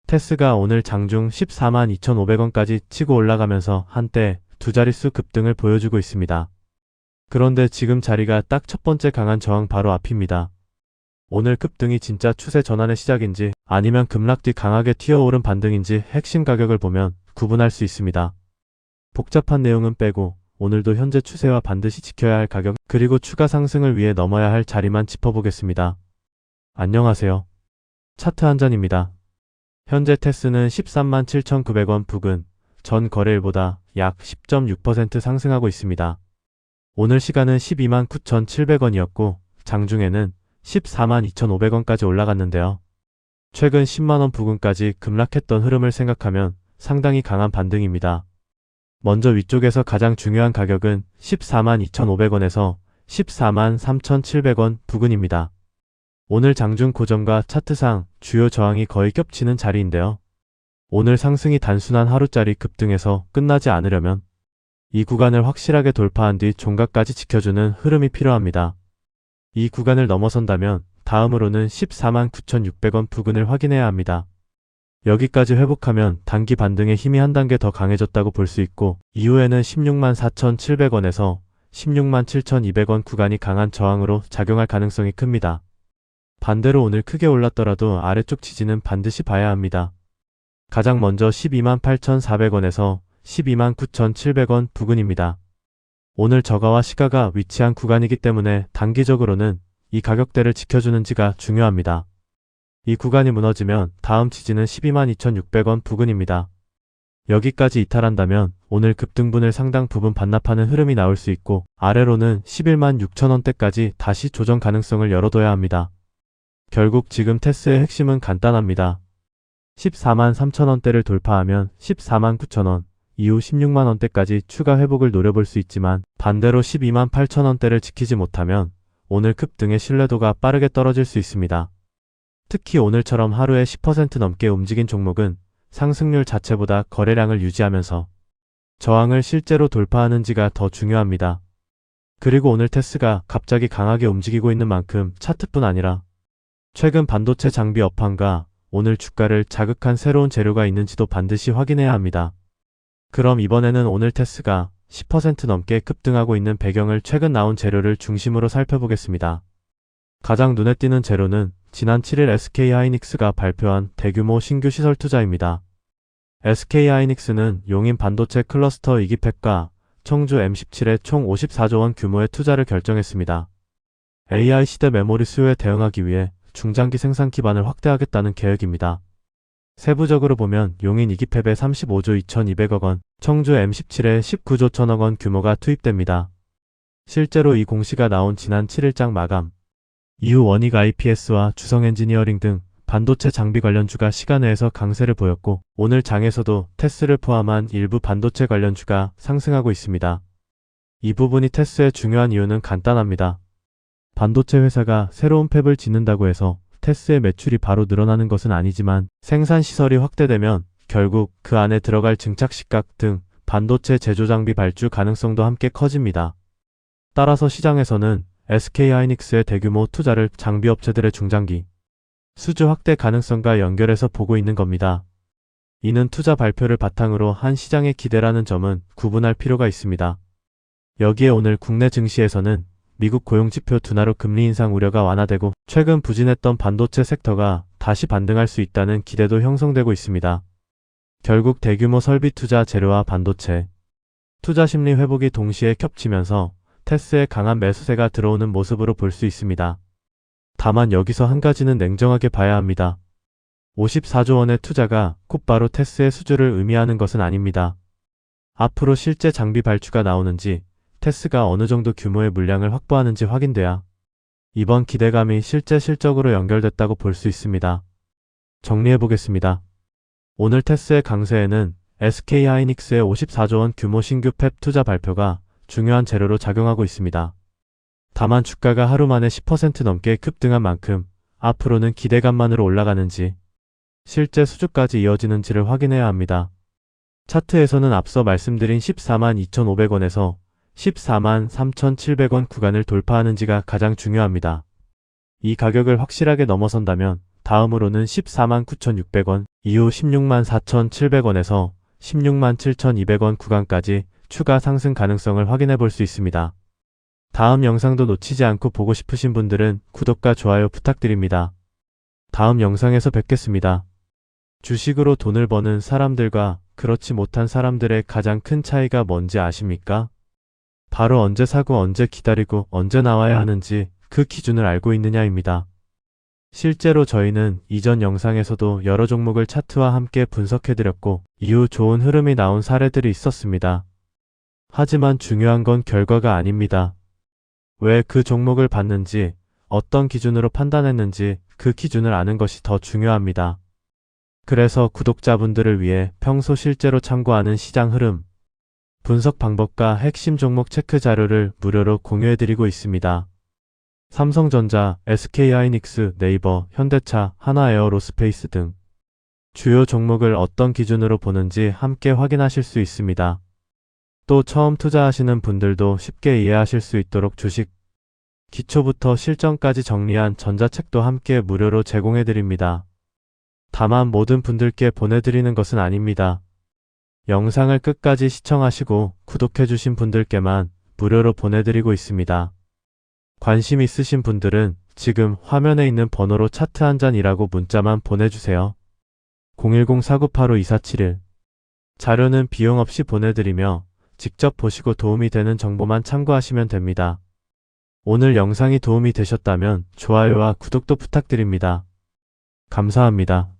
테스가 오늘 장중 14만 2,500원까지 치고 올라가면서 한때 두 자릿수 급등을 보여주고 있습니다. 그런데 지금 자리가 딱 첫 번째 강한 저항 바로 앞입니다. 오늘 급등이 진짜 추세 전환의 시작인지 아니면 급락 뒤 강하게 튀어오른 반등인지 핵심 가격을 보면 구분할 수 있습니다. 복잡한 내용은 빼고 오늘도 현재 추세와 반드시 지켜야 할 가격 그리고 추가 상승을 위해 넘어야 할 자리만 짚어보겠습니다. 안녕하세요. 차트 한 잔입니다. 현재 테스는 13만 7,900원 부근 전 거래일보다 약 10.6% 상승하고 있습니다. 오늘 시간은 12만 9,700원이었고 장중에는 14만 2,500원까지 올라갔는데요. 최근 10만원 부근까지 급락했던 흐름을 생각하면 상당히 강한 반등입니다. 먼저 위쪽에서 가장 중요한 가격은 14만 2,500원에서 14만 3,700원 부근입니다. 오늘 장중 고점과 차트상 주요 저항이 거의 겹치는 자리인데요. 오늘 상승이 단순한 하루짜리 급등에서 끝나지 않으려면 이 구간을 확실하게 돌파한 뒤 종가까지 지켜주는 흐름이 필요합니다. 이 구간을 넘어선다면 다음으로는 14만 9,600원 부근을 확인해야 합니다. 여기까지 회복하면 단기 반등의 힘이 한 단계 더 강해졌다고 볼 수 있고 이후에는 16만 4,700원에서 16만 7,200원 구간이 강한 저항으로 작용할 가능성이 큽니다. 반대로 오늘 크게 올랐더라도 아래쪽 지지는 반드시 봐야 합니다. 가장 먼저 12만 8,400원에서 12만 9,700원 부근입니다. 오늘 저가와 시가가 위치한 구간이기 때문에 단기적으로는 이 가격대를 지켜주는지가 중요합니다. 이 구간이 무너지면 다음 지지는 12만 2,600원 부근입니다. 여기까지 이탈한다면 오늘 급등분을 상당 부분 반납하는 흐름이 나올 수 있고 아래로는 11만 6천원대까지 다시 조정 가능성을 열어둬야 합니다. 결국 지금 테스의 핵심은 간단합니다. 14만 3천원대를 돌파하면 14만 9천원, 이후 16만원대까지 추가 회복을 노려볼 수 있지만 반대로 12만 8천원대를 지키지 못하면 오늘 급등의 신뢰도가 빠르게 떨어질 수 있습니다. 특히 오늘처럼 하루에 10% 넘게 움직인 종목은 상승률 자체보다 거래량을 유지하면서 저항을 실제로 돌파하는지가 더 중요합니다. 그리고 오늘 테스가 갑자기 강하게 움직이고 있는 만큼 차트뿐 아니라 최근 반도체 장비 업황과 오늘 주가를 자극한 새로운 재료가 있는지도 반드시 확인해야 합니다. 그럼 이번에는 오늘 테스가 10% 넘게 급등하고 있는 배경을 최근 나온 재료를 중심으로 살펴보겠습니다. 가장 눈에 띄는 재료는 지난 7일 SK하이닉스가 발표한 대규모 신규 시설 투자입니다. SK하이닉스는 용인 반도체 클러스터 2기 팩과 청주 M17에 총 54조 원 규모의 투자를 결정했습니다. AI 시대 메모리 수요에 대응하기 위해 중장기 생산 기반을 확대하겠다는 계획입니다. 세부적으로 보면 용인 2기 팩에 35조 2,200억 원, 청주 M17에 19조 1,000억 원 규모가 투입됩니다. 실제로 이 공시가 나온 지난 7일장 마감 이후 원익 IPS와 주성 엔지니어링 등 반도체 장비 관련주가 시간외에서 강세를 보였고 오늘 장에서도 테스를 포함한 일부 반도체 관련주가 상승하고 있습니다. 이 부분이 테스의 중요한 이유는 간단합니다. 반도체 회사가 새로운 팹을 짓는다고 해서 테스의 매출이 바로 늘어나는 것은 아니지만 생산 시설이 확대되면 결국 그 안에 들어갈 증착식각 등 반도체 제조 장비 발주 가능성도 함께 커집니다. 따라서 시장에서는 SK하이닉스의 대규모 투자를 장비업체들의 중장기 수주 확대 가능성과 연결해서 보고 있는 겁니다. 이는 투자 발표를 바탕으로 한 시장의 기대라는 점은 구분할 필요가 있습니다. 여기에 오늘 국내 증시에서는 미국 고용지표 둔화로 금리 인상 우려가 완화되고 최근 부진했던 반도체 섹터가 다시 반등할 수 있다는 기대도 형성되고 있습니다. 결국 대규모 설비 투자 재료와 반도체 투자 심리 회복이 동시에 겹치면서 테스의 강한 매수세가 들어오는 모습으로 볼 수 있습니다. 다만 여기서 한 가지는 냉정하게 봐야 합니다. 54조 원의 투자가 곧바로 테스의 수주를 의미하는 것은 아닙니다. 앞으로 실제 장비 발주가 나오는지 테스가 어느 정도 규모의 물량을 확보하는지 확인돼야 이번 기대감이 실제 실적으로 연결됐다고 볼 수 있습니다. 정리해보겠습니다. 오늘 테스의 강세에는 SK하이닉스의 54조 원 규모 신규 팹 투자 발표가 중요한 재료로 작용하고 있습니다. 다만 주가가 하루 만에 10% 넘게 급등한 만큼 앞으로는 기대감만으로 올라가는지 실제 수주까지 이어지는지를 확인해야 합니다. 차트에서는 앞서 말씀드린 14만 2,500원에서 14만 3,700원 구간을 돌파하는지가 가장 중요합니다. 이 가격을 확실하게 넘어선다면 다음으로는 149,600원, 이후 164,700원에서 167,200원 구간까지 추가 상승 가능성을 확인해 볼 수 있습니다. 다음 영상도 놓치지 않고 보고 싶으신 분들은 구독과 좋아요 부탁드립니다. 다음 영상에서 뵙겠습니다. 주식으로 돈을 버는 사람들과 그렇지 못한 사람들의 가장 큰 차이가 뭔지 아십니까? 바로 언제 사고 언제 기다리고 언제 나와야 하는지 그 기준을 알고 있느냐입니다. 실제로 저희는 이전 영상에서도 여러 종목을 차트와 함께 분석해드렸고 이후 좋은 흐름이 나온 사례들이 있었습니다. 하지만 중요한 건 결과가 아닙니다. 왜 그 종목을 봤는지, 어떤 기준으로 판단했는지 그 기준을 아는 것이 더 중요합니다. 그래서 구독자분들을 위해 평소 실제로 참고하는 시장 흐름, 분석 방법과 핵심 종목 체크 자료를 무료로 공유해드리고 있습니다. 삼성전자, SK하이닉스, 네이버, 현대차, 한화에어로스페이스 등 주요 종목을 어떤 기준으로 보는지 함께 확인하실 수 있습니다. 또 처음 투자하시는 분들도 쉽게 이해하실 수 있도록 주식 기초부터 실전까지 정리한 전자책도 함께 무료로 제공해드립니다. 다만 모든 분들께 보내드리는 것은 아닙니다. 영상을 끝까지 시청하시고 구독해주신 분들께만 무료로 보내드리고 있습니다. 관심 있으신 분들은 지금 화면에 있는 번호로 차트 한 잔이라고 문자만 보내주세요. 010-4985-2471 자료는 비용 없이 보내드리며 직접 보시고 도움이 되는 정보만 참고하시면 됩니다. 오늘 영상이 도움이 되셨다면 좋아요와 구독도 부탁드립니다. 감사합니다.